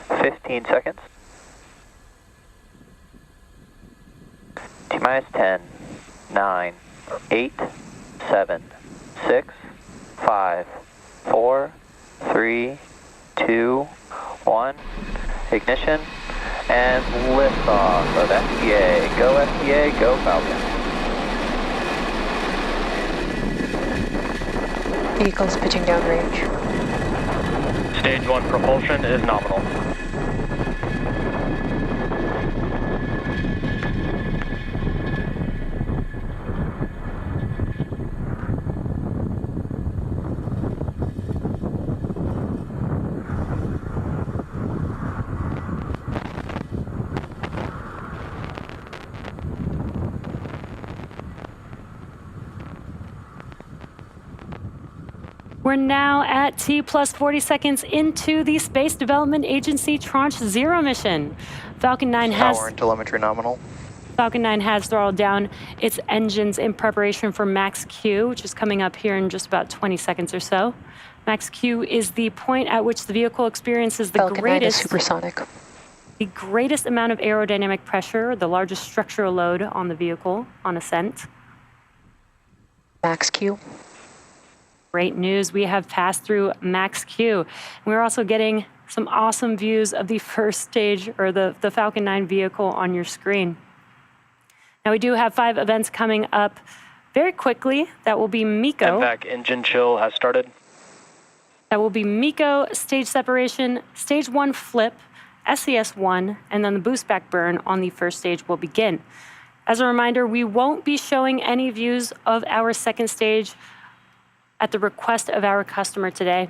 15 seconds. T-minus 10, 9, 8, 7, 6, 5, 4, 3, 2, 1. Ignition and liftoff of FTA. Go FTA, go Falcon. Vehicles pitching downrange. Stage 1 propulsion is nominal. We're now at T plus 40 seconds into the Space Development Agency Tranche 0 mission. Falcon 9 Power and telemetry nominal. Falcon 9 has throttled down its engines in preparation for Max Q, which is coming up here in just about 20 seconds or so. Max Q is the point at which the vehicle experiences the Falcon 9 is supersonic. The greatest amount of aerodynamic pressure, the largest structural load on the vehicle on ascent. Max Q. Great news, we have passed through Max Q. We're also getting some awesome views of the first stage, or the Falcon 9 vehicle on your screen. Now we do have 5 events coming up very quickly. That will be MECO. MVAC engine chill has started. That will be MECO, stage separation, stage 1 flip, SES1, and then the boost back burn on the first stage will begin. As a reminder, we won't be showing any views of our second stage at the request of our customer today.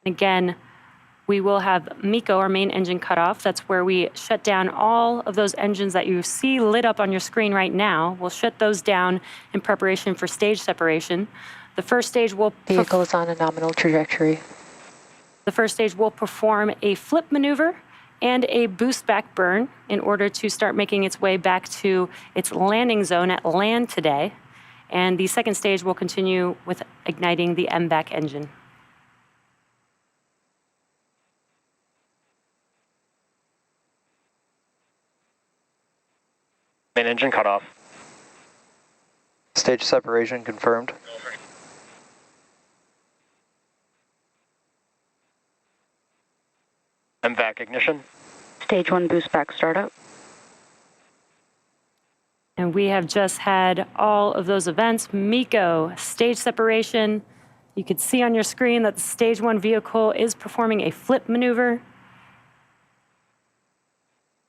Again, we will have MECO, our main engine cutoff. That's where we shut down all of those engines that you see lit up on your screen right now. We'll shut those down in preparation for stage separation. The first stage will... Vehicle is on a nominal trajectory. The first stage will perform a flip maneuver and a boost back burn in order to start making its way back to its landing zone at land today. And the second stage will continue with igniting the MVAC engine. Main engine cutoff. Stage separation confirmed. MVAC ignition. Stage 1 boost back startup. And we have just had all of those events. MECO, stage separation. You can see on your screen that the stage 1 vehicle is performing a flip maneuver.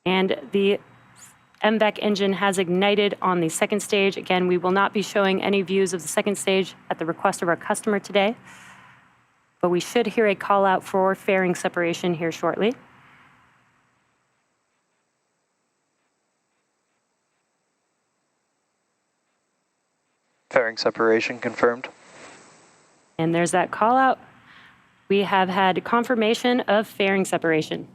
And the MVAC engine has ignited on the second stage. Again, we will not be showing any views of the second stage at the request of our customer today, but we should hear a call out for fairing separation here shortly. Fairing separation confirmed. And there's that call out. We have had confirmation of fairing separation.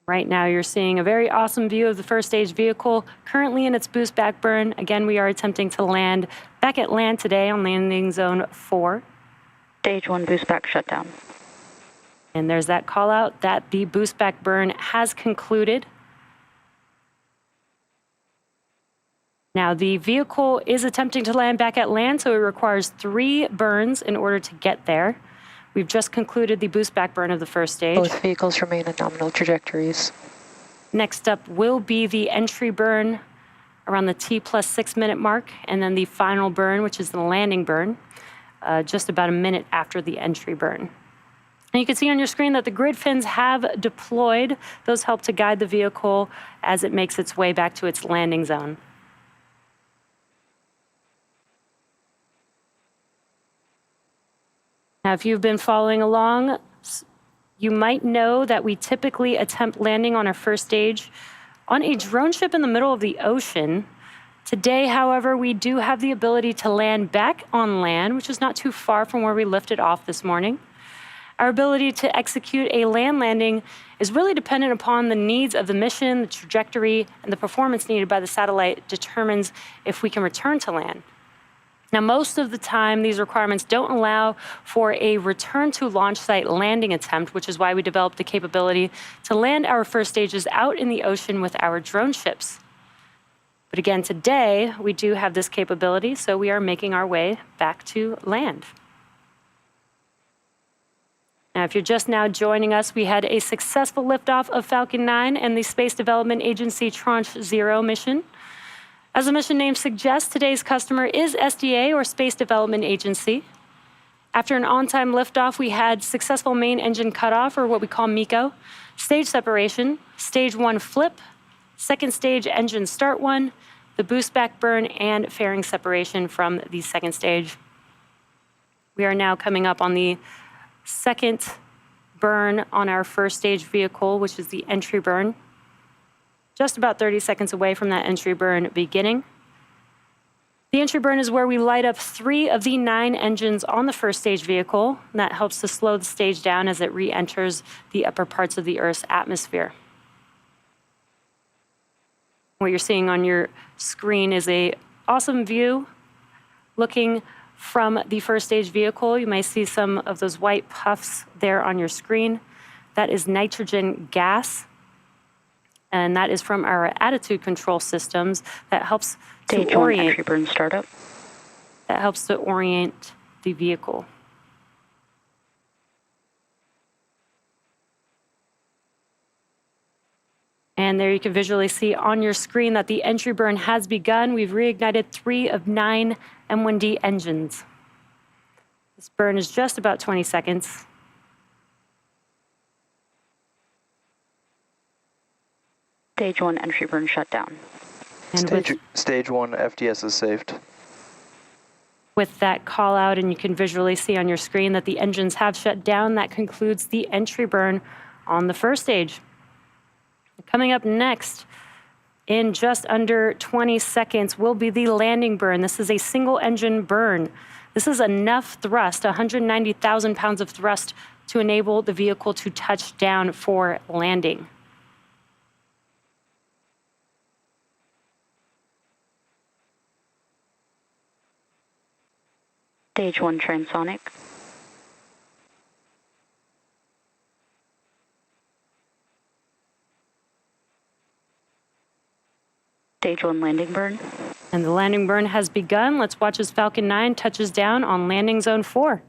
Right now you're seeing a very awesome view of the first stage vehicle currently in its boost back burn. Again, we are attempting to land back at land today on landing zone 4. Stage 1 boost back shutdown. And there's that call out that the boost back burn has concluded. Now, the vehicle is attempting to land back at land, so it requires 3 burns in order to get there. We've just concluded the boost back burn of the first stage. Both vehicles remain on nominal trajectories. Next up will be the entry burn around the T plus 6 minute mark, and then the final burn, which is the landing burn, just about a minute after the entry burn. And you can see on your screen that the grid fins have deployed. Those help to guide the vehicle as it makes its way back to its landing zone. Now, if you've been following along, you might know that we typically attempt landing on our first stage on a drone ship in the middle of the ocean. Today, however, we do have the ability to land back on land, which is not too far from where we lifted off this morning. Our ability to execute a land landing is really dependent upon the needs of the mission, the trajectory, and the performance needed by the satellite determines if we can return to land. Now, most of the time, these requirements don't allow for a return to launch site landing attempt, which is why we developed the capability to land our first stages out in the ocean with our drone ships. But again, today, we do have this capability, so we are making our way back to land. Now, if you're just now joining us, we had a successful liftoff of Falcon 9 and the Space Development Agency Tranche 0 mission. As the mission name suggests, today's customer is SDA, or Space Development Agency. After an on-time liftoff, we had successful main engine cutoff, or what we call MECO, stage separation, stage 1 flip, second stage engine start 1, the boost back burn, and fairing separation from the second stage. We are now coming up on the second burn on our first stage vehicle, which is the entry burn. Just about 30 seconds away from that entry burn beginning. The entry burn is where we light up 3 of the 9 engines on the first stage vehicle, and that helps to slow the stage down as it re-enters the upper parts of the Earth's atmosphere. What you're seeing on your screen is an awesome view looking from the first stage vehicle. You may see some of those white puffs there on your screen. That is nitrogen gas. And that is from our attitude control systems that helps to orient. Entry burn startup. That helps to orient the vehicle. And there you can visually see on your screen that the entry burn has begun. We've reignited 3 of 9 M1D engines. This burn is just about 20 seconds. Stage 1 entry burn shutdown. And Stage 1 FDS is saved. with that call out, and you can visually see on your screen that the engines have shut down, that concludes the entry burn on the first stage. Coming up next, in just under 20 seconds, will be the landing burn. This is a single engine burn. This is enough thrust, 190,000 pounds of thrust, to enable the vehicle to touch down for landing. Stage 1 transonic. Stage 1 landing burn. And the landing burn has begun. Let's watch as Falcon 9 touches down on landing zone 4.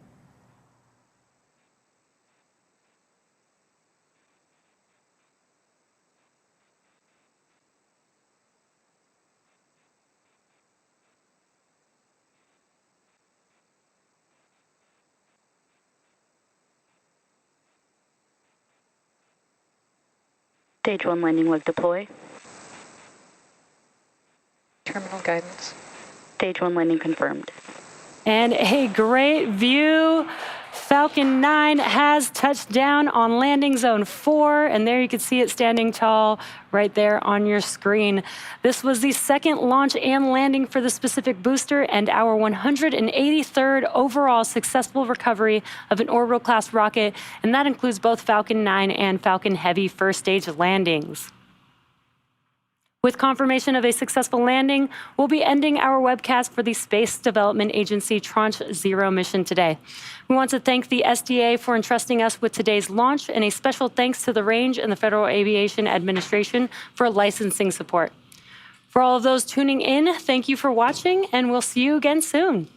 Stage 1 landing leg deploy. Terminal guidance. Stage 1 landing confirmed. And a great view. Falcon 9 has touched down on landing zone 4, and there you can see it standing tall right there on your screen. This was the second launch and landing for the specific booster and our 183rd overall successful recovery of an orbital class rocket, and that includes both Falcon 9 and Falcon Heavy first stage landings. With confirmation of a successful landing, we'll be ending our webcast for the Space Development Agency Tranche 0 mission today. We want to thank the SDA for entrusting us with today's launch, and a special thanks to the Range and the Federal Aviation Administration for licensing support. For all of those tuning in, thank you for watching, and we'll see you again soon.